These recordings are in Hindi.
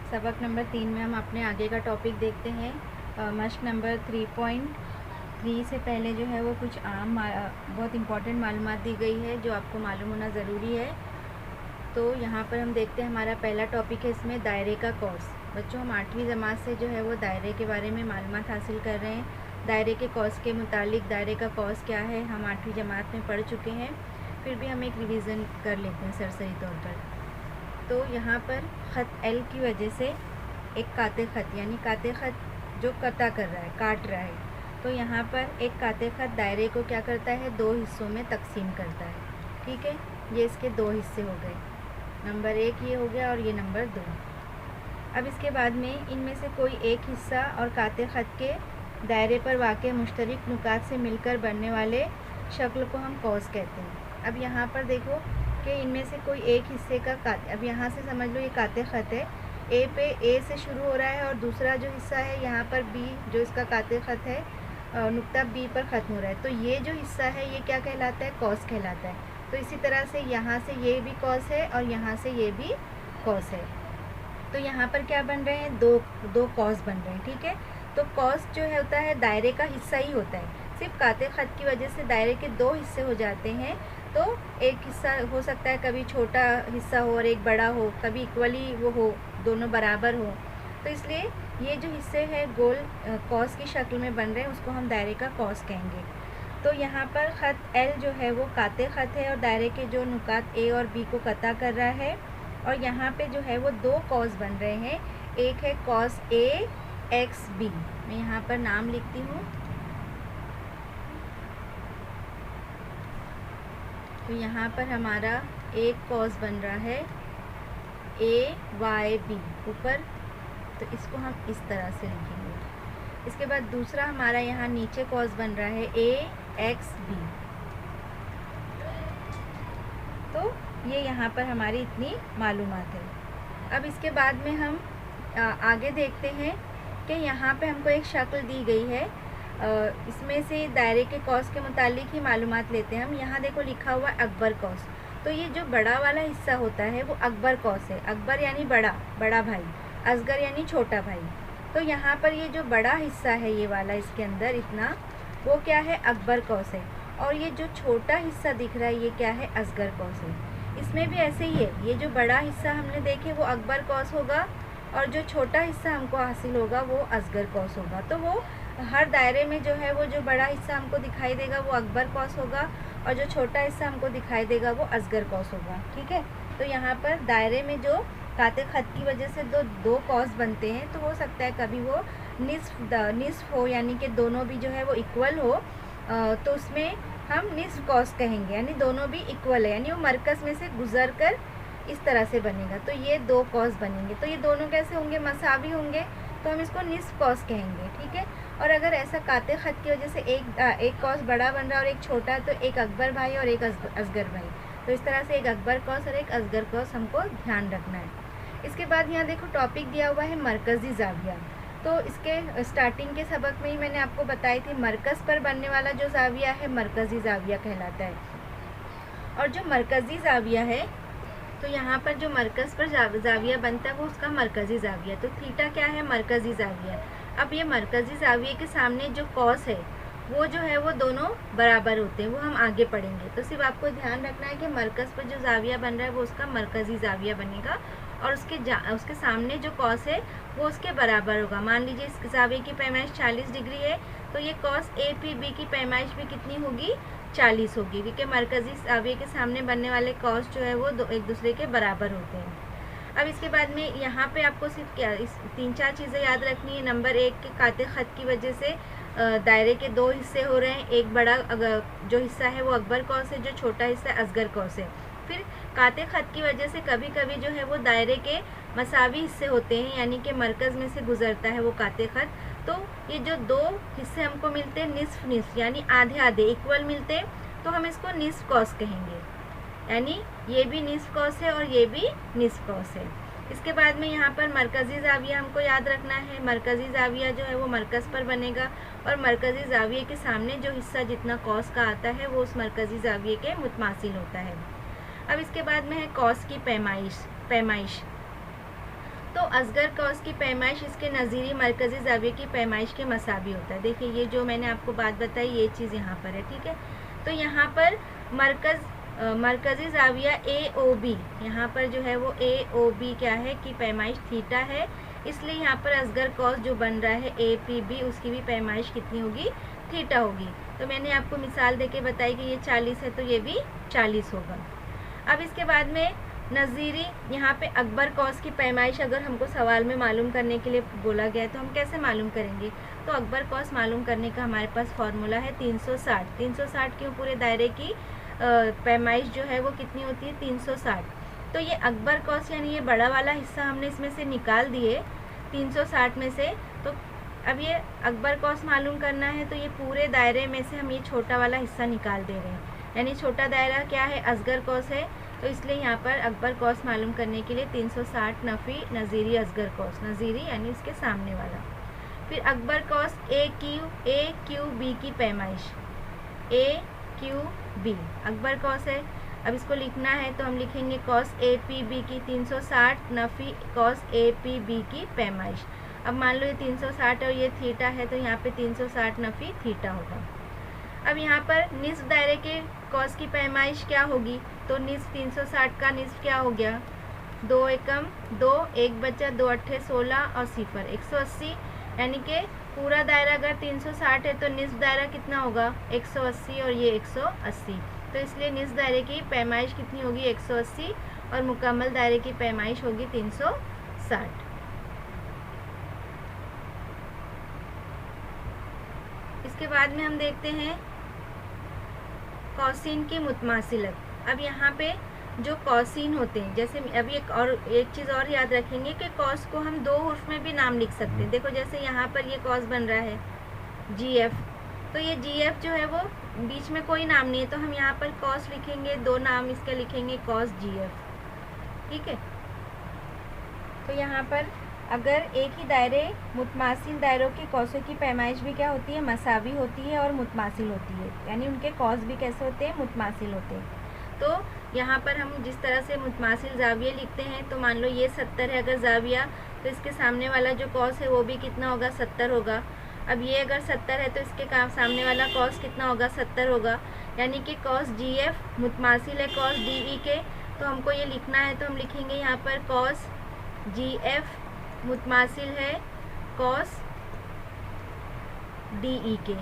सबक नंबर 3 में हम अपने आगे का टॉपिक देखते हैं। मश्क नंबर 3.3 से पहले जो है वो कुछ आम बहुत इम्पॉर्टेंट मालूमात दी गई है जो आपको मालूम होना ज़रूरी है। तो यहाँ पर हम देखते हैं हमारा पहला टॉपिक है इसमें दायरे का कॉस। बच्चों, हम 8वीं जमात से जो है वो दायरे के बारे में मालूमात हासिल कर रहे हैं। दायरे के कॉस के मुतालिक दायरे का कॉस क्या है हम 8वीं जमात में पढ़ चुके हैं, फिर भी हम एक रिवीज़न कर लेते हैं सरसरी तौर पर। तो यहाँ पर ख़त एल की वजह से एक काते ख़त यानी काते ख़त जो कता कर रहा है, काट रहा है, तो यहाँ पर एक काते ख़त दायरे को क्या करता है, 2 हिस्सों में तकसीम करता है। ठीक है, ये इसके 2 हिस्से हो गए, नंबर 1 ये हो गया और ये नंबर 2। अब इसके बाद में इनमें से कोई एक हिस्सा और काते ख़त के दायरे पर वाक़े मुश्तरक नुकात से मिलकर बनने वाले शक्ल को हम कॉस कहते हैं। अब यहाँ पर देखो कि इनमें से कोई एक हिस्से का काते, अब यहाँ से समझ लो ये काते ख़त है, ए पे ए से शुरू हो रहा है और दूसरा जो हिस्सा है यहाँ पर बी जो इसका काते ख़त है नुक्ता बी पर ख़त्म हो रहा है, तो ये जो हिस्सा है ये क्या कहलाता है, कॉस कहलाता है। तो इसी तरह से यहाँ से ये भी कॉस है और यहाँ से ये भी कॉस है, तो यहाँ पर क्या बन रहे हैं, दो कॉस बन रहे हैं। ठीक है, तो कॉस जो है होता है दायरे का हिस्सा ही होता है, सिर्फ काते ख़त की वजह से दायरे के 2 हिस्से हो जाते हैं। तो एक हिस्सा हो सकता है कभी छोटा हिस्सा हो और एक बड़ा हो, कभी इक्वली वो हो, दोनों बराबर हो, तो इसलिए ये जो हिस्से हैं गोल कॉस की शक्ल में बन रहे हैं उसको हम दायरे का कॉस कहेंगे। तो यहाँ पर ख़त एल जो है वो काते ख़त है और दायरे के जो नुकात ए और बी को कता कर रहा है, और यहाँ पे जो है वो 2 कॉस बन रहे हैं, एक है कॉस ए एक्स बी। मैं यहाँ पर नाम लिखती हूँ, तो यहाँ पर हमारा एक कॉस बन रहा है ए वाई बी ऊपर, तो इसको हम इस तरह से लिखेंगे। इसके बाद दूसरा हमारा यहाँ नीचे कॉस बन रहा है ए एक्स बी। तो ये यहाँ पर हमारी इतनी मालूमात है। अब इसके बाद में हम आगे देखते हैं कि यहाँ पे हमको एक शक्ल दी गई है, इसमें से दायरे के कॉस के मुतालिक ही मालूमात लेते हैं हम। यहाँ देखो लिखा हुआ अकबर कॉस, तो ये जो बड़ा वाला हिस्सा होता है वो अकबर कॉस है। अकबर यानी बड़ा भाई, असगर यानी छोटा भाई। तो यहाँ पर ये जो बड़ा हिस्सा है ये वाला इसके अंदर इतना, वो क्या है, अकबर कॉस है, और ये जो छोटा हिस्सा दिख रहा है ये क्या है, असगर कॉस है। इसमें भी ऐसे ही है, ये जो बड़ा हिस्सा हमने देखे वो अकबर कॉस होगा और जो छोटा हिस्सा हमको हासिल होगा वो असगर कॉस होगा। तो वो हर दायरे में जो है वो जो बड़ा हिस्सा हमको दिखाई देगा वो अकबर कॉस होगा और जो छोटा हिस्सा हमको दिखाई देगा वो असगर कॉस होगा। ठीक है, तो यहाँ पर दायरे में जो काते ख़त की वजह से दो कॉस बनते हैं, तो हो सकता है कभी वो निस्फ हो, यानी कि दोनों भी जो है वो इक्वल हो, तो उसमें हम निस्फ कॉस कहेंगे, यानी दोनों भी इक्वल है, यानी वो मरकज़ में से गुजर कर इस तरह से बनेगा, तो ये 2 कॉस बनेंगे। तो ये दोनों कैसे होंगे, मसावी होंगे, तो हम इसको निस्फ कॉस कहेंगे। ठीक है, और अगर ऐसा काते ख़त की वजह से एक कॉस बड़ा बन रहा है और एक छोटा है, तो एक अकबर भाई और एक असगर भाई, तो इस तरह से एक अकबर कॉस और एक असगर कॉस हमको ध्यान रखना है। इसके बाद यहाँ देखो टॉपिक दिया हुआ है मरकज़ी ज़ाविया। तो इसके स्टार्टिंग के सबक में ही मैंने आपको बताई थी, मरकज़ पर बनने वाला जो ज़ाविया है मरकज़ी ज़ाविया कहलाता है। और जो मरकज़ी ज़ाविया है, तो यहाँ पर जो मरकज़ पर ज़ाविया बनता है वो उसका मरकज़ी ज़ाविया। तो थीटा क्या है, मरकज़ी ज़ाविया। अब ये मरकज़ी ज़ाविये के सामने जो कॉस है वो जो है वो दोनों बराबर होते हैं, वो हम आगे पढ़ेंगे। तो सिर्फ आपको ध्यान रखना है कि मरकज़ पर जो ज़ाविया बन रहा है वो उसका मरकज़ी ज़ाविया बनेगा और उसके सामने जो कॉस है वो उसके बराबर होगा। मान लीजिए इस ज़ाविये की पैमाइश 40 डिग्री है, तो ये कॉस ए पी बी की पैमाइश भी कितनी होगी, 40 होगी, क्योंकि मरकज़ी ज़ाविये के सामने बनने वाले कॉस जो है वो एक दूसरे के बराबर होते हैं। अब इसके बाद में यहाँ पे आपको सिर्फ क्या 3-4 चीज़ें याद रखनी है। नंबर 1 के काते ख़त की वजह से दायरे के 2 हिस्से हो रहे हैं, एक बड़ा जो हिस्सा है वो अकबर कॉस है, जो छोटा हिस्सा असगर कॉस है। फिर काते ख़त की वजह से कभी कभी जो है वो दायरे के मसावी हिस्से होते हैं, यानी कि मरकज़ में से गुजरता है वो काते ख़त। तो ये जो 2 हिस्से हमको मिलते हैं निस्फ यानी आधे आधे इक्वल मिलते हैं, तो हम इसको निस्फ कॉस कहेंगे, यानी ये भी निस्फ कॉस है और ये भी निस्फ कॉस है। इसके बाद में यहाँ पर मरकज़ी ज़ाविया हमको याद रखना है। मरकज़ी ज़ाविया जो है वो मरकज़ पर बनेगा और मरकज़ी ज़ाविये के सामने जो हिस्सा जितना कॉस का आता है वो उस मरकज़ी ज़ाविये के मुतमासिल होता है। अब इसके बाद में है कॉस की पैमाइश। तो असगर कॉस की पैमाइश इसके नज़ीरी मरकज़ी ज़ाविये की पैमाइश के मसावी होता है। देखिए ये जो मैंने आपको बात बताई ये चीज़ यहाँ पर है, ठीक है। तो यहाँ पर मरकज़ी ज़ाविया AOB, यहाँ पर जो है वो AOB क्या है कि पैमाइश थीटा है, इसलिए यहाँ पर असगर कॉस जो बन रहा है APB उसकी भी पैमाइश कितनी होगी, थीटा होगी। तो मैंने आपको मिसाल देके बताई कि ये 40 है तो ये भी 40 होगा। अब इसके बाद में नज़ीरी, यहाँ पे अकबर कॉस की पैमाइश अगर हमको सवाल में मालूम करने के लिए बोला गया है तो हम कैसे मालूम करेंगे। तो अकबर कॉस मालूम करने का हमारे पास फॉर्मूला है 360। 360 क्यों, पूरे दायरे की पैमाइश जो है वो कितनी होती है 360। तो ये अकबर कॉस यानी ये बड़ा वाला हिस्सा हमने इसमें से निकाल दिए 360 में से। तो अब ये अकबर कॉस मालूम करना है तो ये पूरे दायरे में से हम ये छोटा वाला हिस्सा निकाल दे रहे हैं, यानी छोटा दायरा क्या है, असगर कॉस है। तो इसलिए यहाँ पर अकबर कॉस मालूम करने के लिए 360 नफ़ी नज़ीरी असगर कॉस, नज़ीरी यानी इसके सामने वाला। फिर अकबर कॉस AQB की पैमाइश, AQB अकबर कॉस है। अब इसको लिखना है तो हम लिखेंगे कॉस APB की 360 नफ़ी कॉस APB की पैमाइश। अब मान लो ये 360 और ये थीटा है तो यहाँ पे 360 नफ़ी थीटा होगा। अब यहाँ पर निस्फ दायरे के कॉस की पैमाइश क्या होगी, तो निस्फ 360 का निस्फ क्या हो गया, 2 एकम 2, 1 बचा, 2 अट्ठे 16 और 0 180, यानी कि पूरा दायरा अगर 360 है तो निस्फ दायरा कितना होगा 180 और ये 180। तो इसलिए निस्फ दायरे की पैमाइश कितनी होगी 180 और मुकम्मल दायरे की पैमाइश होगी 360। इसके बाद में हम देखते हैं कॉसिन की मुतमासिलत। अब यहाँ पे जो कॉसिन होते हैं, जैसे अभी एक चीज़ और याद रखेंगे कि कॉस को हम 2 हुर्फ में भी नाम लिख सकते हैं। देखो जैसे यहाँ पर ये कॉस बन रहा है GF, तो ये GF जो है वो बीच में कोई नाम नहीं है तो हम यहाँ पर कॉस लिखेंगे, 2 नाम इसका लिखेंगे कॉस GF, ठीक है। तो यहाँ पर अगर एक ही दायरे मुतमासिल दायरों की कॉसों की पैमाइश भी क्या होती है, मसावी होती है और मुतमासिल होती है, यानी उनके कॉस भी कैसे होते हैं, मुतमासिल होते हैं। तो यहाँ पर हम जिस तरह से मुतमासिल ज़ाविये लिखते हैं, तो मान लो ये 70 है अगर ज़ाविया, तो इसके सामने वाला जो कॉस है वो भी कितना होगा 70 होगा। अब ये अगर 70 है तो इसके सामने वाला कॉस कितना होगा 70 होगा, यानी कि कॉस GF मुतमासिल है कॉस DE के। तो हमको ये लिखना है तो हम लिखेंगे यहाँ पर कॉस GF मुतमासिल है कॉस DE के।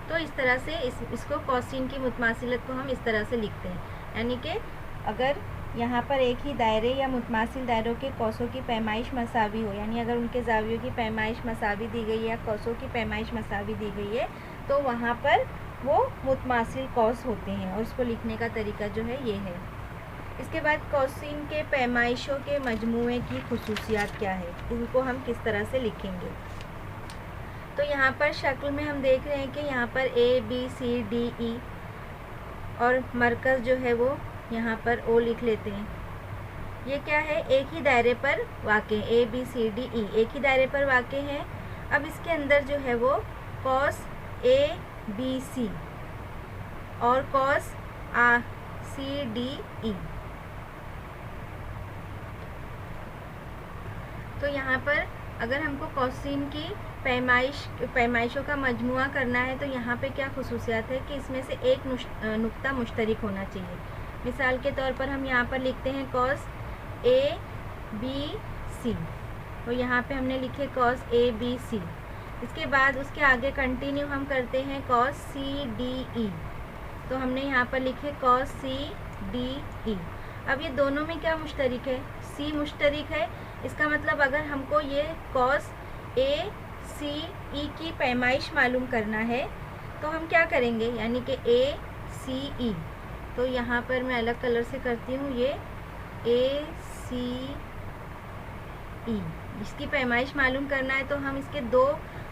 तो इस तरह से इसको कॉसिन की मुतमासिलत को हम इस तरह से लिखते हैं, यानी कि अगर यहाँ पर एक ही दायरे या मुतमासिल दायरों के कौसों की पैमाइश मसावी हो, यानी अगर उनके ज़ावियों की पैमाइश मसावी दी गई है या कौसों की पैमाइश मसावी दी गई है तो वहाँ पर वो मुतमासिल कौस होते हैं, और उसको लिखने का तरीका जो है ये है। इसके बाद कौसिन के पैमाइशों के मजमूए की खुसूसियात क्या है, उनको हम किस तरह से लिखेंगे। तो यहाँ पर शक्ल में हम देख रहे हैं कि यहाँ पर ABCDE और मरकज़ जो है वो यहाँ पर O लिख लेते हैं। ये क्या है, एक ही दायरे पर वाक़े, ABCDE एक ही दायरे पर वाक़े हैं। अब इसके अंदर जो है वो कॉस ABC और कॉस CDE। तो यहाँ पर अगर हमको कॉसिन की पैमाइशों का मजमुआ करना है तो यहाँ पे क्या खुसूसियात है कि इसमें से एक नुक्ता मुश्तरिक होना चाहिए। मिसाल के तौर पर हम यहाँ पर लिखते हैं कॉस ABC, तो यहाँ पे हमने लिखे कॉस ABC। इसके बाद उसके आगे कंटिन्यू हम करते हैं कॉस CDE, तो हमने यहाँ पर लिखे कॉस CDE। अब ये दोनों में क्या मुश्तरिक है, C मुश्तरिक है। इसका मतलब अगर हमको ये कॉस ACE की पैमाइश मालूम करना है तो हम क्या करेंगे, यानी कि ACE, तो यहाँ पर मैं अलग कलर से करती हूँ, ये ACE इसकी पैमाइश मालूम करना है तो हम इसके 2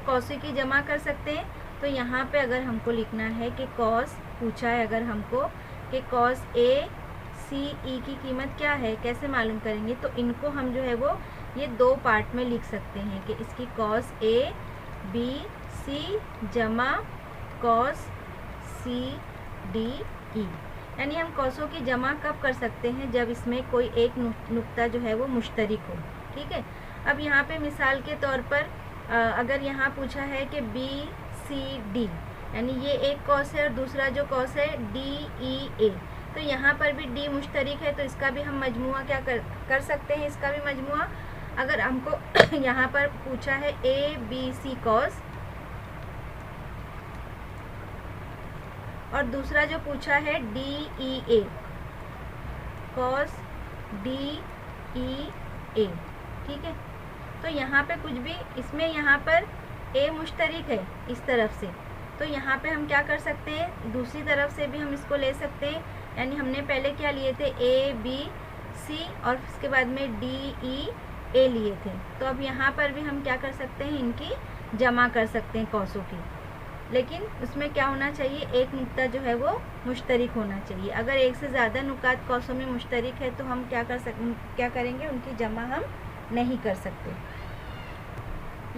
कॉसों की जमा कर सकते हैं। तो यहाँ पे अगर हमको लिखना है कि कॉस पूछा है अगर हमको कि कॉस ACE की कीमत क्या है, कैसे मालूम करेंगे, तो इनको हम जो है वो ये 2 पार्ट में लिख सकते हैं कि इसकी कॉस ABC जमा कॉस CDE। यानी हम कौसों की जमा कब कर सकते हैं, जब इसमें कोई एक नुक्ता जो है वो मुश्तरिक हो। ठीक है, अब यहाँ पे मिसाल के तौर पर अगर यहाँ पूछा है कि बी सी डी, यानी ये एक कौस है और दूसरा जो कौस है डी ई ए, तो यहाँ पर भी डी मुश्तरिक है, तो इसका भी हम मजमुआ क्या कर सकते हैं, इसका भी मजमुआ। अगर हमको यहाँ पर पूछा है ए बी सी कॉस और दूसरा जो पूछा है डी ई ए कॉस डी ई ए, ठीक है, तो यहाँ पे कुछ भी इसमें यहाँ पर ए मुश्तरिक है इस तरफ से, तो यहाँ पे हम क्या कर सकते हैं, दूसरी तरफ से भी हम इसको ले सकते हैं। यानी हमने पहले क्या लिए थे, ए बी सी और उसके बाद में डी ई ए लिए थे, तो अब यहाँ पर भी हम क्या कर सकते हैं, इनकी जमा कर सकते हैं कौसों की, लेकिन उसमें क्या होना चाहिए, एक नुक्ता जो है वो मुश्तरिक होना चाहिए। अगर एक से ज़्यादा नुकात कौसों में मुश्तरिक है तो हम क्या करेंगे, उनकी जमा हम नहीं कर सकते।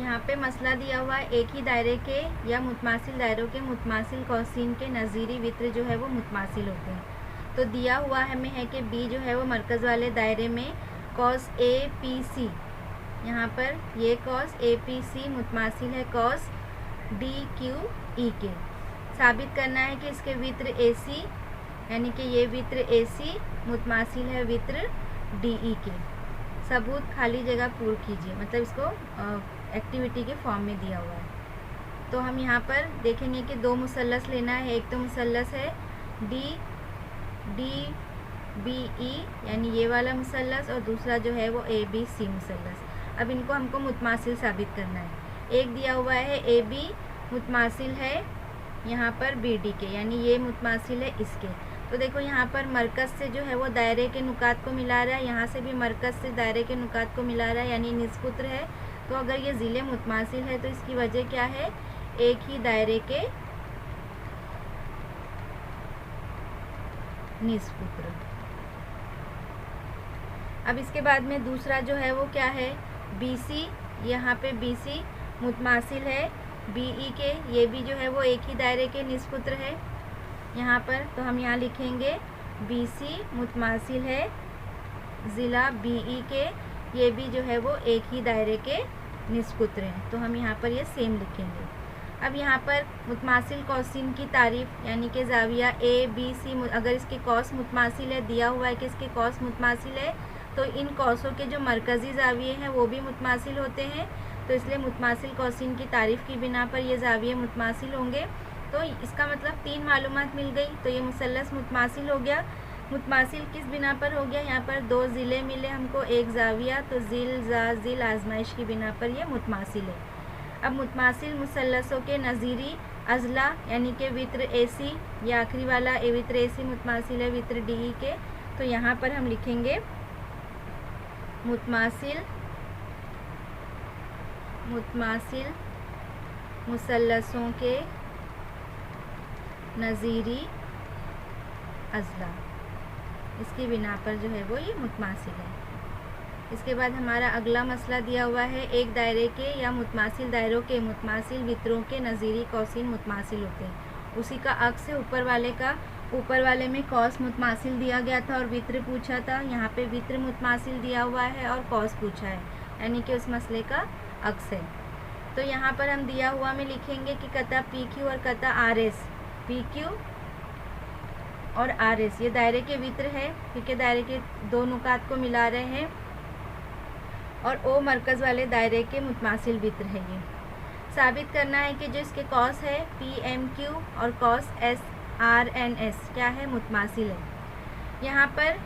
यहाँ पे मसला दिया हुआ है, एक ही दायरे के या मुतमासिल दायरों के मुतमासिल कौसीन के नज़ीरी वित्र जो है वो मुतमासिल होते हैं। तो दिया हुआ हमें है कि बी जो है वो मरकज़ वाले दायरे में कॉस ए पी सी, यहाँ पर ये कॉस ए पी सी मुतमासिल है कॉस डी क्यू ई के। साबित करना है कि इसके वित्र ए सी, यानी कि ये वित्र ए सी मुतमासिल है वित्र डी ई के। सबूत खाली जगह पूर्ण कीजिए, मतलब इसको एक्टिविटी के फॉर्म में दिया हुआ है। तो हम यहाँ पर देखेंगे कि दो मुसल्लस लेना है, एक तो मुसल्लस है डी डी बी ई, यानी ये वाला मुसल्लस, और दूसरा जो है वो ए बी सी मुसल्लस। अब इनको हमको मुतमासिल साबित करना है। एक दिया हुआ है ए बी मुतमासिल है यहाँ पर बी डी के, यानी ये मुतमासिल है इसके। तो देखो यहाँ पर मरकज़ से जो है वो दायरे के नुकात को मिला रहा है, यहाँ से भी मरकज़ से दायरे के नुकात को मिला रहा है, यानी निस्पुत्र है। तो अगर ये ज़िले मुतमासिल है तो इसकी वजह क्या है, एक ही दायरे के निस्पुत्र। अब इसके बाद में दूसरा जो है वो क्या है, बी सी, यहाँ पे बी सी मुतमासिल है बी ई के, ये भी जो है वो एक ही दायरे के निस्पुत्र है यहाँ पर। तो हम यहाँ लिखेंगे बी सी मुतमासिल है ज़िला बी ई के, ये भी जो है वो एक ही दायरे के निस्पुत्र हैं। तो हम यहाँ पर ये सेम लिखेंगे। अब यहाँ पर मुतमासिल कौसिन की तारीफ़, यानी कि ज़ाविया ए बी सी, अगर इसके कौस मुतमासिल है, दिया हुआ है कि इसके कौस मुतमासिल है, तो इन कौसों के जो मरकज़ी ज़ाविये हैं वो भी मुतमासिल होते हैं। तो इसलिए मुतमासिल कौसिन की तारीफ़ की बिना पर ये ज़ाविये मुतमासिल होंगे। तो इसका मतलब 3 मालूमात मिल गई। तो ये मुसल्लस मुतमासिल हो गया। मुतमासिल किस बिना पर हो गया, यहाँ पर 2 ज़िले मिले हमको, एक ज़ाविया, तो ज़िल आजमाइश की बिना पर ये मुतमासिल है। अब मुतमासिल मुसल्लसों के नज़ीरी अज़ला, यानी कि वित्र ए सी, ये आखिरी वाला वित्र ए सी मुतमासिल है वित्र डी ई के। तो यहाँ पर हम लिखेंगे मुतमासिल मुसल्लसों के नज़ीरी अज़ला, इसकी बिना पर जो है वो ये मुतमासिल है। इसके बाद हमारा अगला मसला दिया हुआ है, एक दायरे के या मुतमासिल दायरों के मुतमासिल वित्रों के नज़ीरी कौसिन मुतमासिल होते हैं। उसी का अक्स है ऊपर वाले का। ऊपर वाले में कौस मुतमासिल दिया गया था और वित्र पूछा था, यहाँ पे वित्र मुतमासिल दिया हुआ है और कौस पूछा है, यानी कि उस मसले का अक्स है। तो यहाँ पर हम दिया हुआ में लिखेंगे कि कता पी क्यू और कता आर एस, पी क्यू और आर एस ये दायरे के वित्र है, क्योंकि दायरे के 2 नुकात को मिला रहे हैं, और ओ मरकज़ वाले दायरे के मुतमासिल वित्र है। ये साबित करना है कि जो इसके कॉस है पी एम क्यू और cos S R N S क्या है, मुतमासिल है। यहाँ पर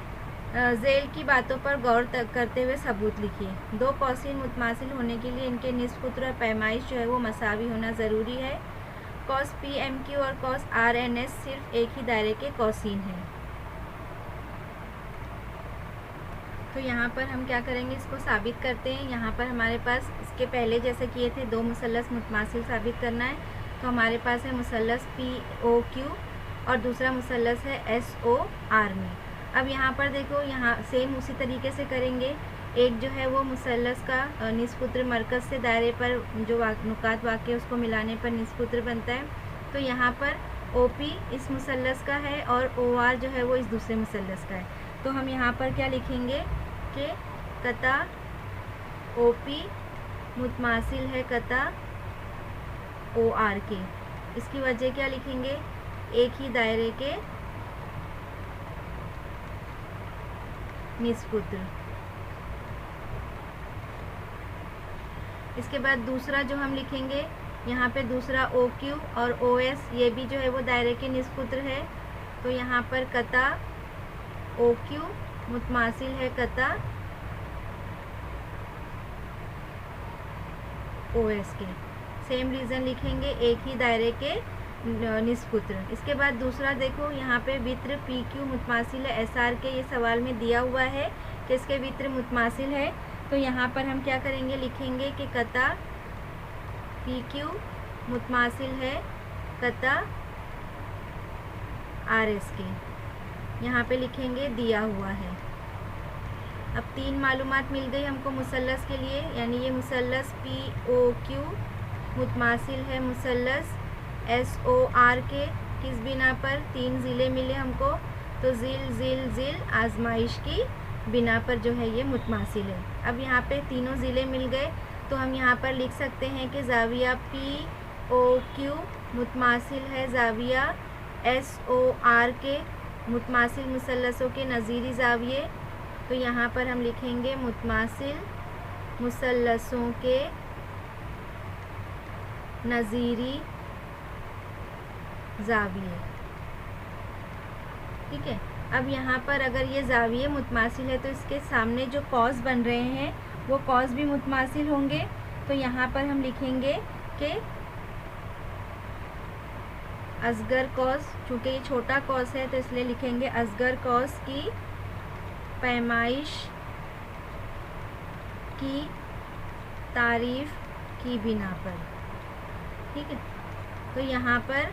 ज़ेल की बातों पर गौर करते हुए सबूत लिखिए। 2 कौसिन मुतमासिल होने के लिए इनके निस्पुत्र और पैमाइश जो है वो मसावी होना ज़रूरी है। कॉस पी एम क्यू और कॉस आर एन एस सिर्फ एक ही दायरे के कौसिन हैं। तो यहाँ पर हम क्या करेंगे, इसको साबित करते हैं। यहाँ पर हमारे पास इसके पहले जैसे किए थे 2 मुसल्लस मुतमासिल साबित करना है। तो हमारे पास है मुसल्लस पी ओ क्यू और दूसरा मुसल्लस है एस ओ आर में। अब यहाँ पर देखो, यहाँ सेम उसी तरीके से करेंगे। एक जो है वो मुसल्लस का निस्पुत्र मरकज़ से दायरे पर जो नुकात वाक़ उसको मिलाने पर निस्पुत्र बनता है। तो यहाँ पर OP इस मुसल्लस का है और OR जो है वो इस दूसरे मुसल्लस का है। तो हम यहाँ पर क्या लिखेंगे कि कता OP मुतमासिल है कता OR के। इसकी वजह क्या लिखेंगे, एक ही दायरे के निस्पुत्र। इसके बाद दूसरा जो हम लिखेंगे यहाँ पे दूसरा OQ और OS, ये भी जो है वो दायरे के निस्पुत्र है। तो यहाँ पर कता OQ मुतमासिल है कता OS के। सेम रीज़न लिखेंगे, एक ही दायरे के निस्पुत्र। इसके बाद दूसरा देखो यहाँ पे वित्र PQ मुतमासिल है SR के। ये सवाल में दिया हुआ है कि इसके वित्र मुतमासिल है। तो यहाँ पर हम क्या करेंगे, लिखेंगे कि कता PQ मुतमासिल है कता RS के। यहाँ पे लिखेंगे दिया हुआ है। अब 3 मालूमात मिल गई हमको मुसल्लस के लिए, यानी ये मुसल्लस POQ मुतमासिल है मुसल्लस SOR के। किस बिना पर, 3 ज़िले मिले हमको। तो ज़िल ज़िल ज़िल आजमाइश की बिना पर जो है ये मुतमासिल है। अब यहाँ पे तीनों ज़िले मिल गए, तो हम यहाँ पर लिख सकते हैं कि ज़ाविया POQ मुतमासिल है ज़ाविया SOR के। मुतमासिल मुसल्लसों के नज़ीरी ज़ाविये, तो यहाँ पर हम लिखेंगे मुतमासिल मुसल्लसों के नज़ीरी ज़ाविये। ठीक है। अब यहाँ पर अगर ये ज़ाविये मुतमासिल है तो इसके सामने जो कॉस बन रहे हैं वो कॉस भी मुतमासिल होंगे। तो यहाँ पर हम लिखेंगे कि असगर कॉस, चूँकि ये छोटा कॉस है तो इसलिए लिखेंगे असगर कॉस की पैमाइश की तारीफ़ की बिना पर। ठीक है। तो यहाँ पर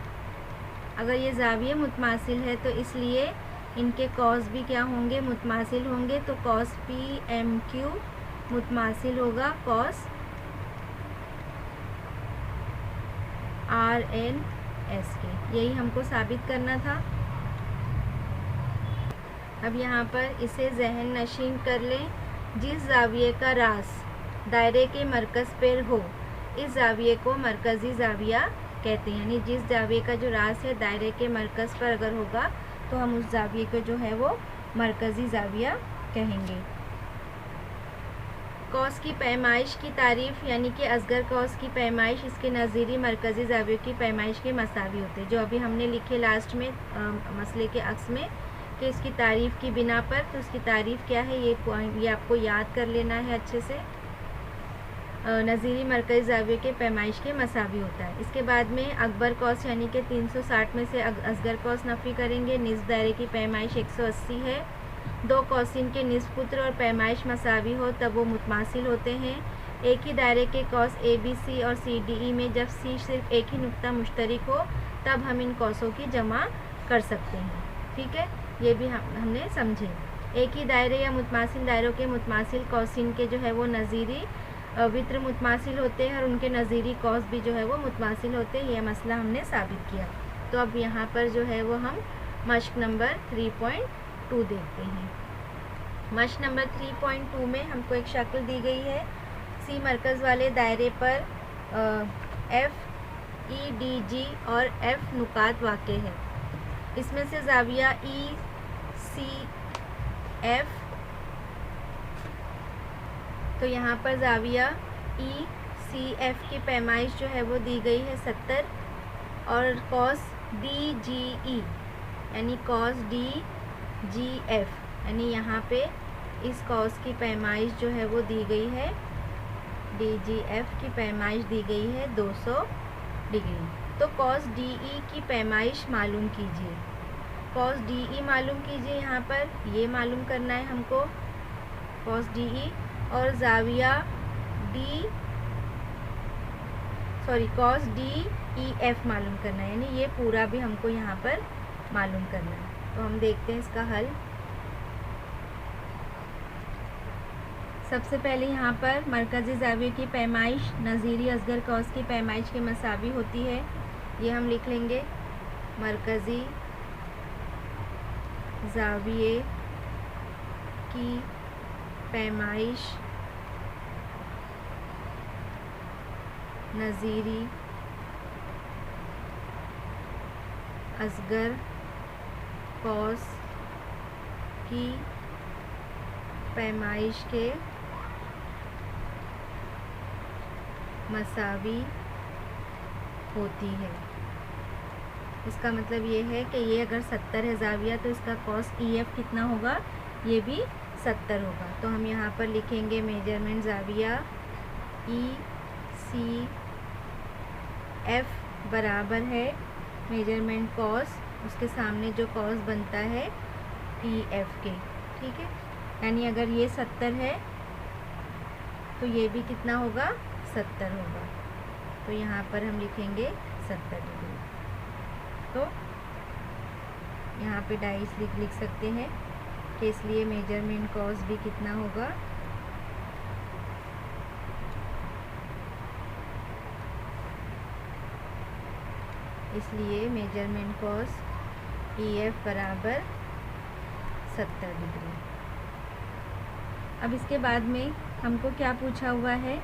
अगर ये ज़ाविये मुतमासिल है तो इसलिए इनके कॉस भी क्या होंगे, मुतमासिल होंगे। तो कॉस PMQ मुतमासिल होगा कॉस RNS के। यही हमको साबित करना था। अब यहाँ पर इसे जहन नशीन कर लें। जिस ज़ाविये का रास दायरे के मरकज़ पर हो, इस ज़ाविये को मरकज़ी ज़ाविया कहते हैं। यानी जिस ज़ाविये का जो रास है दायरे के मरकज़ पर अगर होगा तो हम उस ज़ाविये को जो है वो मरकज़ी ज़ाविया कहेंगे। कॉस की पैमाइश की तारीफ़, यानी कि असगर कॉस की पैमाइश इसके नज़ीरी मरकज़ी ज़ावियों की पैमाइश के मसावी होते हैं। जो अभी हमने लिखे लास्ट में मसले के अक्स में कि इसकी तारीफ़ की बिना पर, तो उसकी तारीफ़ क्या है ये आपको याद कर लेना है अच्छे से। नज़ीरी मरकज़ी ज़ाविये के पैमाइश के मसावी होता है। इसके बाद में अकबर कॉस यानी कि 360 में से असगर कॉस नफ़ी करेंगे। निस्फ दायरे की पैमाइश 180 है। 2 कौसिन के निस्पुत्र और पैमाइश मसावी हो तब वो मुतमासिल होते हैं। एक ही दायरे के कॉस ABC और CDE में जब C सिर्फ एक ही नुक्ता मुश्तरक हो तब हम इन कौसों की जमा कर सकते हैं। ठीक है, ये भी हमने समझे। एक ही दायरे या मुतमासिल दायरों के मुतमासिल कौसिन के जो है वो नज़ीरी वित्र मुतमासिल होते हैं और उनके नज़ीरी कॉस भी जो है वो मुतमासिल होते हैं। यह मसला हमने साबित किया। तो अब यहाँ पर जो है वो हम मश्क नंबर 3.2 देखते हैं। मश्क नंबर 3.2 में हमको एक शक्ल दी गई है। C मरकज़ वाले दायरे पर FEDG और F नुकात वाक़े है। इसमें से ज़ाविया ECF, तो यहाँ पर ज़ाविया ECF की पैमाइश जो है वो दी गई है 70 और कॉस DGE यानी कॉस DGF यानी यहाँ पे इस कॉस की पैमाइश जो है वो दी गई है, DGF की पैमाइश दी गई है 200 डिग्री। तो कॉस DE की पैमाइश मालूम कीजिए। कॉस DE मालूम कीजिए, यहाँ पर ये मालूम करना है हमको कॉस DE और ज़ाविया कॉस DEF मालूम करना है, यानी ये पूरा भी हमको यहाँ पर मालूम करना है। तो हम देखते हैं इसका हल। सबसे पहले यहाँ पर मरकज़ी ज़ाविये की पैमाइश नज़ीरी असगर कॉस की पैमाइश के मसावी होती है, ये हम लिख लेंगे। मरकज़ी ज़ाविये की पैमाइश नज़ीरी असगर कौस की पैमाइश के मसावी होती है। इसका मतलब ये है कि ये अगर 70 है ज़ाविया तो इसका कॉस EF कितना होगा, ये भी 70 होगा। तो हम यहाँ पर लिखेंगे मेजरमेंट ज़ाविया ECF बराबर है मेजरमेंट कॉस, उसके सामने जो कॉस बनता है EF के, ठीक है। यानी अगर ये 70 है तो ये भी कितना होगा, 70 होगा। तो यहाँ पर हम लिखेंगे 70 डिग्री। तो यहाँ पे 2.5 लिख सकते हैं कि इसलिए मेजरमेंट कॉस भी कितना होगा, इसलिए मेजरमेंट कॉस EF बराबर 70 डिग्री। अब इसके बाद में हमको क्या पूछा हुआ है,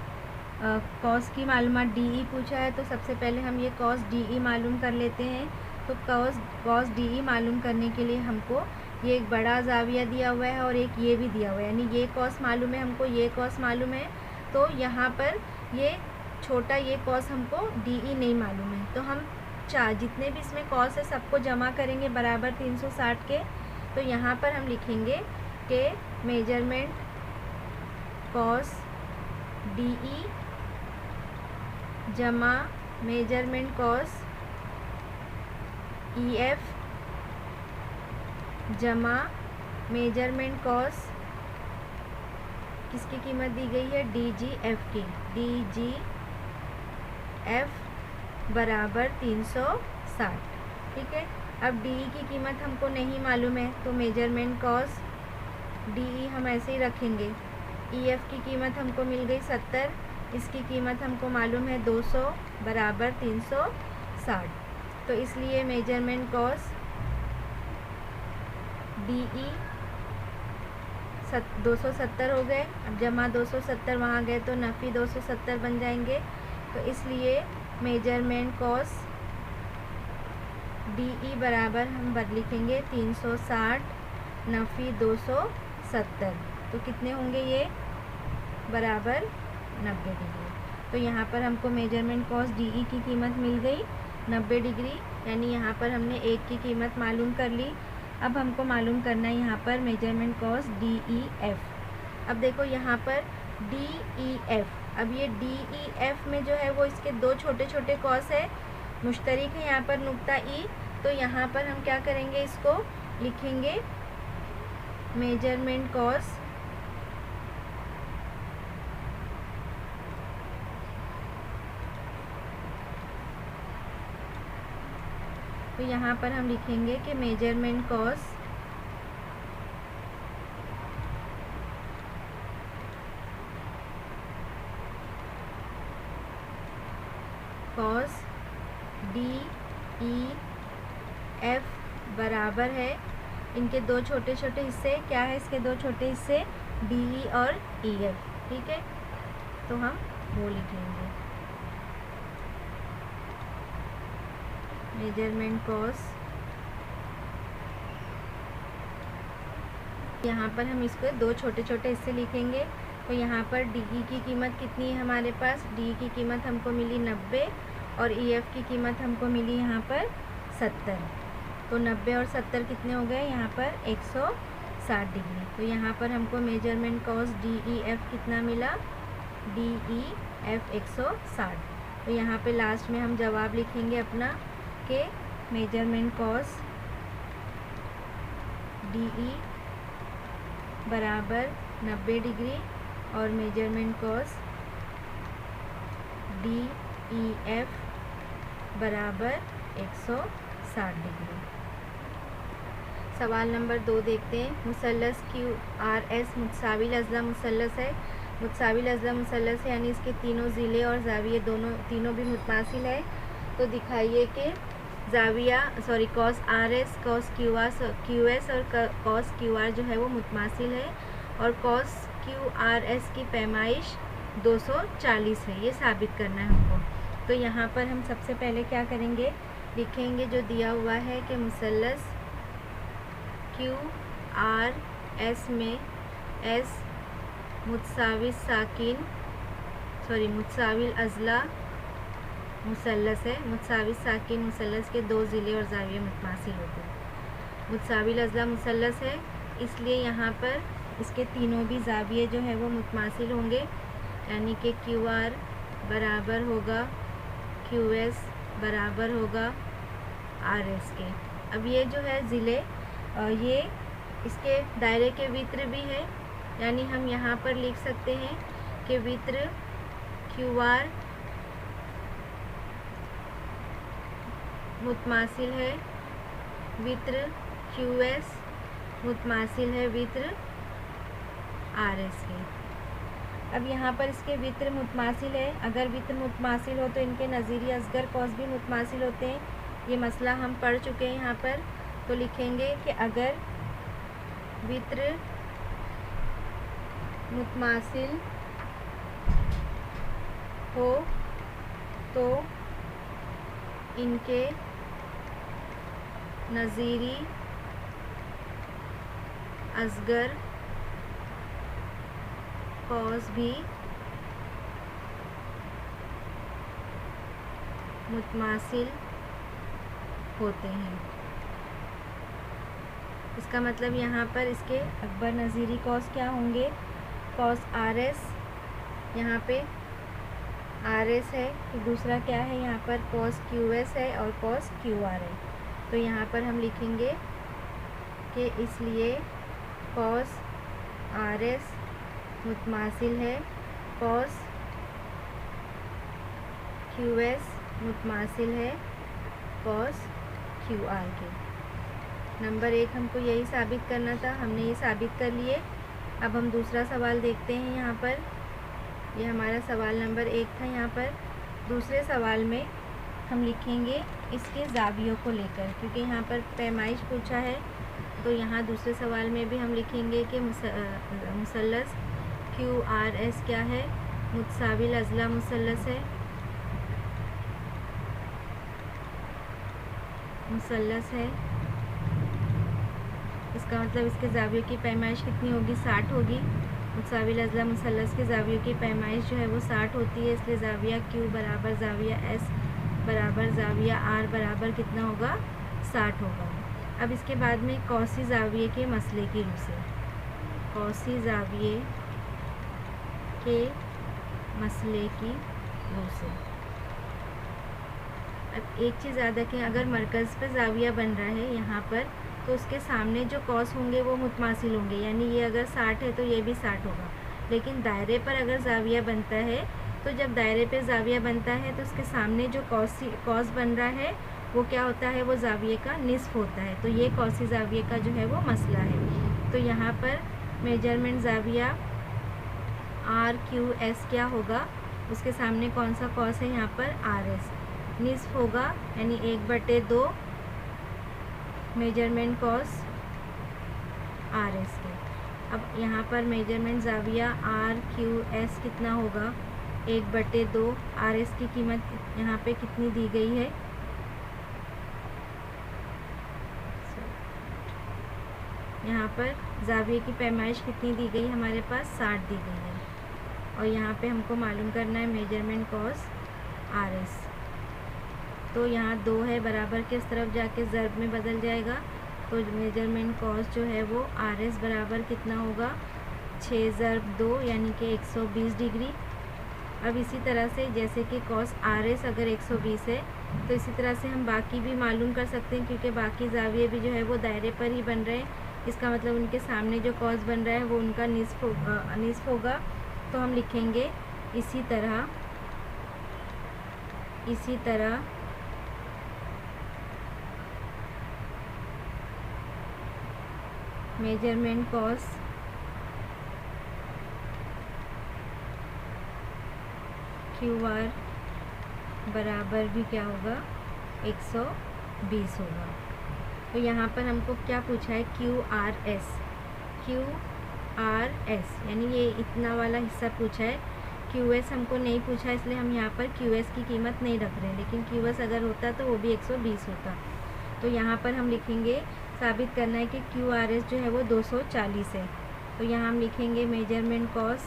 कॉस की मालूमात DE पूछा है। तो सबसे पहले हम ये कॉस DE मालूम कर लेते हैं। तो कॉस DE मालूम करने के लिए हमको ये एक बड़ा ज़ाविया दिया हुआ है और एक ये भी दिया हुआ है, यानी ये कॉस मालूम है हमको, ये कॉस मालूम है। तो यहाँ पर ये छोटा ये कॉस हमको DE नहीं मालूम है। तो हम जितने भी इसमें कॉस है सबको जमा करेंगे बराबर 360 के। तो यहाँ पर हम लिखेंगे कि मेजरमेंट कॉस DE जमा मेजरमेंट कॉस EF जमा मेजरमेंट कॉस किसकी कीमत दी गई है, DGF की, DGF बराबर 360, ठीक है। अब DE की कीमत हमको नहीं मालूम है तो मेजरमेंट कॉस DE हम ऐसे ही रखेंगे। EF की कीमत हमको मिल गई 70, इसकी कीमत हमको मालूम है 200 बराबर 360। तो इसलिए मेजरमेंट कॉस DE 270 हो गए। अब जमा 270 वहाँ गए तो नफ़ी 270 बन जाएंगे। तो इसलिए मेजरमेंट कॉस DE बराबर हम लिखेंगे 360 नफ़ी 270। तो कितने होंगे ये, बराबर 90 डिग्री। तो यहाँ पर हमको मेजरमेंट कॉस DE की कीमत मिल गई 90 डिग्री, यानी यहाँ पर हमने एक की कीमत मालूम कर ली। अब हमको मालूम करना है यहाँ पर मेजरमेंट कॉस DEF। अब देखो यहाँ पर DEF, अब ये DEF में जो है वो इसके दो छोटे छोटे कॉस है, मुश्तरिक है यहाँ पर नुक्ता E। तो यहाँ पर हम क्या करेंगे, इसको लिखेंगे मेजरमेंट कॉस तो यहाँ पर हम लिखेंगे कि मेजरमेंट कॉस DEF बराबर है, इनके दो छोटे छोटे हिस्से क्या है, इसके दो छोटे हिस्से DE और EF, ठीक है। तो हम वो लिखेंगे मेजरमेंट कॉस, यहाँ पर हम इसको दो छोटे छोटे हिस्से लिखेंगे। तो यहाँ पर DE की कीमत कितनी है हमारे पास, DE की कीमत हमको मिली 90 और EF की कीमत हमको मिली यहाँ पर 70। तो 90 और 70 कितने हो गए, यहाँ पर 160 डिग्री। तो यहाँ पर हमको मेजरमेंट कॉस DEF कितना मिला, DEF 160। तो यहाँ पे लास्ट में हम जवाब लिखेंगे अपना के मेजरमेंट कॉस DE बराबर 90 डिग्री और मेजरमेंट कॉस DEF बराबर 160 डिग्री। सवाल नंबर 2 देखते हैं। मुसल्लस QRS मुतसाविल अज़ला मुसल्लस है। मुतसाविल अज़ला मुसल्लस है यानी इसके तीनों ज़िले और ज़ाविये तीनों भी मुतमासिल है। तो दिखाइए कि cos R S, cos Q S और कॉस क्यू आर जो है वो मुतमासिल है, और कॉस क्यू आर एस की पैमाइश 240 है, ये साबित करना है हमको। तो यहाँ पर हम सबसे पहले क्या करेंगे, लिखेंगे जो दिया हुआ है कि मुसल्लस क्यू आर एस में एस मुतसाविल अज़ला मुसल्लस है। मुतसाविल साकिन मुसल्लस के 2 ज़िले और ज़ाविये मुतमासिल होते हैं। मुतसाविल अज़ला मुसल्लस है, इसलिए यहाँ पर इसके तीनों भी ज़ाविये जो है वो मुतमासिल होंगे, यानी कि क्यू आर बराबर होगा क्यू एस बराबर होगा आर एस के। अब ये जो है ज़िले, ये इसके दायरे के वित्र भी है, यानी हम यहाँ पर लिख सकते हैं कि वित्र क्यू आर मुतमासिल है वित्र क्यू एस मुतमासिल है वित्र आर एस के। अब यहाँ पर इसके वित्र मुतमासिल है, अगर वित्र मुतमासिल हो तो इनके नज़ीरी असगर कॉस भी मुतमासिल होते हैं, ये मसला हम पढ़ चुके हैं यहाँ पर। तो लिखेंगे कि अगर वित्र मुतमासिल हो तो इनके नज़ीरी असगर कॉस भी मुतमासिल होते हैं। इसका मतलब यहाँ पर इसके अकबर नज़ीरी कॉस क्या होंगे, कॉस आर एस, यहाँ पे आर एस है, तो दूसरा क्या है यहाँ पर कॉस क्यू एस है और कॉस क्यू आर है। तो यहाँ पर हम लिखेंगे कि इसलिए कॉस आर एस मुतमासिल है कॉस क्यू एस मुतमासिल है कॉस क्यू आर के। नंबर 1 हमको यही साबित करना था, हमने ये साबित कर लिए। अब हम दूसरा सवाल देखते हैं। यहाँ पर ये हमारा सवाल नंबर 1 था। यहाँ पर दूसरे सवाल में हम लिखेंगे इसके ज़ावियों को लेकर, क्योंकि यहाँ पर पैमाइश पूछा है। तो यहाँ दूसरे सवाल में भी हम लिखेंगे कि मुसल्लस क्यू आर एस क्या है, मुतसाविल अज़ला मुसल्लस है, मुसल्लस है। इसका मतलब इसके ज़ावियों की पैमाइश कितनी होगी, 60 होगी। मुतसाविल अज़ला मुसल्लस के ज़ावियों की पैमाइश जो है वो 60 होती है, इसलिए ज़ाविया क्यू बराबर ज़ाविया एस बराबर ज़ाविया आर बराबर कितना होगा, 60 होगा। अब इसके बाद में कौसी ज़ाविये के मसले की रूह से, कौसी ज़ाविये के मसले की रूह से अब एक चीज़ याद रखें, अगर मरकज़ पे ज़ाविया बन रहा है यहाँ पर, तो उसके सामने जो कॉस होंगे वो मुतमासिल होंगे, यानी ये अगर 60 है तो ये भी 60 होगा। लेकिन दायरे पर अगर ज़ाविया बनता है, तो जब दायरे पे ज़ाविया बनता है तो उसके सामने जो कॉस बन रहा है वो क्या होता है, वो ज़ाविये का निस्फ़ होता है। तो ये कौसी ज़ाविये का जो है वो मसला है। तो यहाँ पर मेजरमेंट ज़ाविया आर क्यू एस क्या होगा, उसके सामने कौन सा कॉस है, यहाँ पर आर एस, निस्फ़ होगा, यानी 1/2 मेजरमेंट कॉस आर एस के। अब यहाँ पर मेजरमेंट ज़ाविया आर क्यू एस कितना होगा, 1/2। आर एस की कीमत यहाँ पे कितनी दी गई है, यहाँ पर ज़ाविये की पैमाइश कितनी दी गई, हमारे पास 60 दी गई है। और यहाँ पे हमको मालूम करना है मेजरमेंट कॉस आर एस। तो यहाँ 2 है, बराबर किस तरफ जाके ज़र्ब में बदल जाएगा, तो मेजरमेंट कॉस जो है वो आर एस बराबर कितना होगा, 6 ज़र्ब 2 यानी कि 120 डिग्री। अब इसी तरह से जैसे कि कॉस आर एस अगर 120 है, तो इसी तरह से हम बाकी भी मालूम कर सकते हैं, क्योंकि बाकी ज़ाविये भी जो है वो दायरे पर ही बन रहे हैं। इसका मतलब उनके सामने जो कॉस बन रहा है वो उनका निस्फ़ होगा। तो हम लिखेंगे इसी तरह मेजरमेंट कॉस क्यू आर बराबर भी क्या होगा, 120 20 होगा। तो यहाँ पर हमको क्या पूछा है, QRS यानी ये इतना वाला हिस्सा पूछा है। QS हमको नहीं पूछा, इसलिए हम यहाँ पर QS की कीमत नहीं रख रहे हैं, लेकिन QS अगर होता तो वो भी 120 होता। तो यहाँ पर हम लिखेंगे, साबित करना है कि QRS जो है वो 240 है। तो यहाँ हम लिखेंगे मेजरमेंट कॉस्ट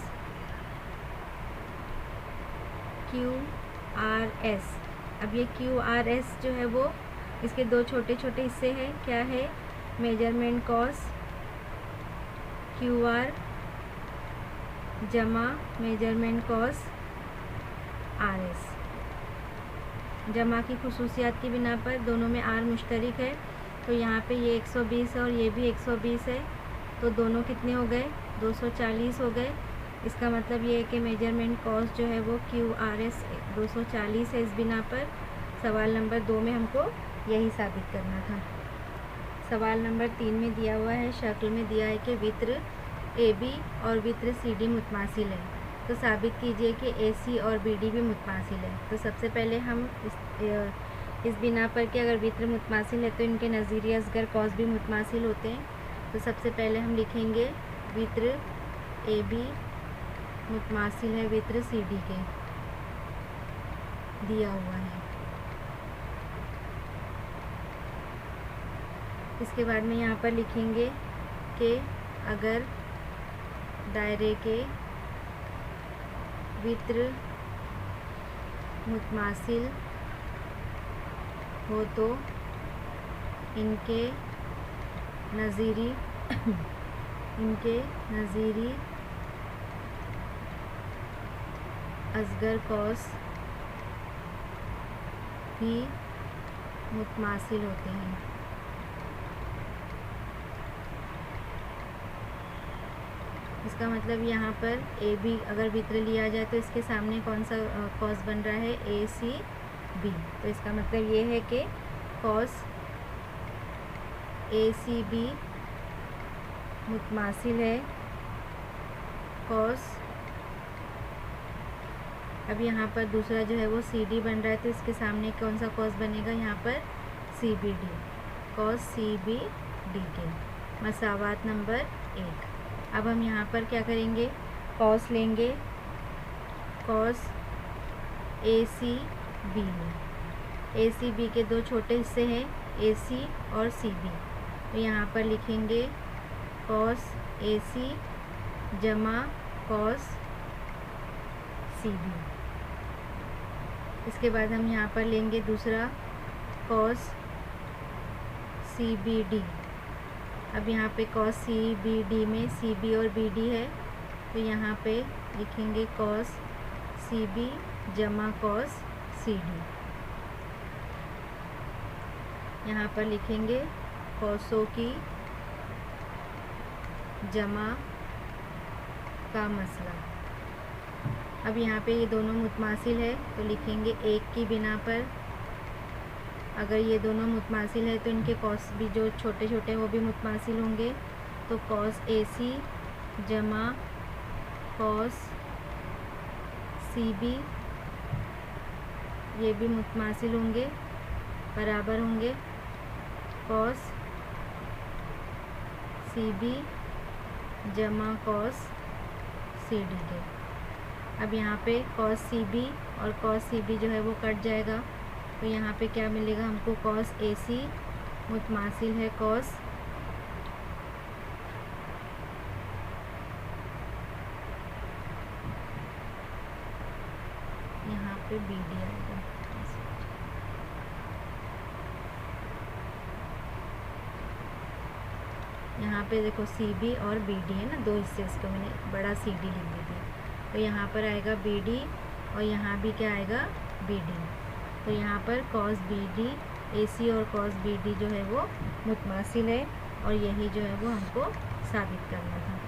QRS। अब ये QRS जो है वो इसके दो छोटे छोटे हिस्से हैं, क्या है, मेजरमेंट कॉस्ट QR जमा मेजरमेंट कॉस्ट RS। जमा की खुसूसियात की बिना पर दोनों में R मुश्तरक है, तो यहाँ पे ये 120 और ये भी 120 है, तो दोनों कितने हो गए, 240 हो गए। इसका मतलब ये है कि मेजरमेंट कॉस्ट जो है वो QRS 240 है। इस बिना पर सवाल नंबर 2 में हमको यही साबित करना था। सवाल नंबर 3 में दिया हुआ है, शक्ल में दिया है कि वित्र AB और वित्र CD मुतमासिल है, तो साबित कीजिए कि AC और BD भी मुतमासिल है। तो सबसे पहले हम इस बिना पर कि अगर वित्र मुतमासिल है तो इनके नज़ीरी असगर कॉस भी मुतमासिल होते हैं। तो सबसे पहले हम लिखेंगे वित्र AB मुतमासिल है वित्र CD के, दिया हुआ है। इसके बाद में यहाँ पर लिखेंगे कि अगर दायरे के वित्र मुतमासिल हो तो इनके नज़ीरी असगर कॉस भी मुतमासिल होते हैं। इसका मतलब यहाँ पर AB अगर वित्र लिया जाए तो इसके सामने कौन सा कॉस बन रहा है, ACB। तो इसका मतलब ये है कि कॉस ACB मुतमासिल है कॉस। अब यहाँ पर दूसरा जो है वो CD बन रहा है, तो इसके सामने कौन सा कॉस बनेगा, यहाँ पर CBD, कॉस CBD के, मसावात नंबर 1। अब हम यहाँ पर क्या करेंगे, कॉस लेंगे, कॉस ACB में, ACB के दो छोटे हिस्से हैं, AC और CB। तो यहाँ पर लिखेंगे कॉस AC जमा कॉस CB। इसके बाद हम यहाँ पर लेंगे दूसरा कॉस CBD। अब यहाँ पे कॉस CBD में CB और BD है, तो यहाँ पे लिखेंगे कॉस CB जमा कॉस CD। यहाँ पर लिखेंगे कॉसों की जमा का मसला। अब यहाँ पे ये दोनों मुतमासिल है, तो लिखेंगे एक की बिना पर अगर ये दोनों मुतमासिल है तो इनके कॉस भी जो छोटे छोटे वो भी मुतमासिल होंगे। तो कॉस AC जमा कॉस CB ये भी मुतमासिल होंगे, बराबर होंगे कॉस CB जमा कॉस CD के। अब यहाँ पे कॉस CB और कॉस CB जो है वो कट जाएगा, तो यहाँ पे क्या मिलेगा हमको, कॉस AC मुतमासिल है कॉस यहाँ पे BD आएगा। यहाँ पे देखो CB और BD है ना, दो हिस्से, इसको मैंने बड़ा CD लिख दी थी, तो यहाँ पर आएगा BD और यहाँ भी क्या आएगा, BD। तो यहाँ पर कॉस BD AC और कॉस BD जो है वो मुतमासिल है, और यही जो है वो हमको साबित करना था।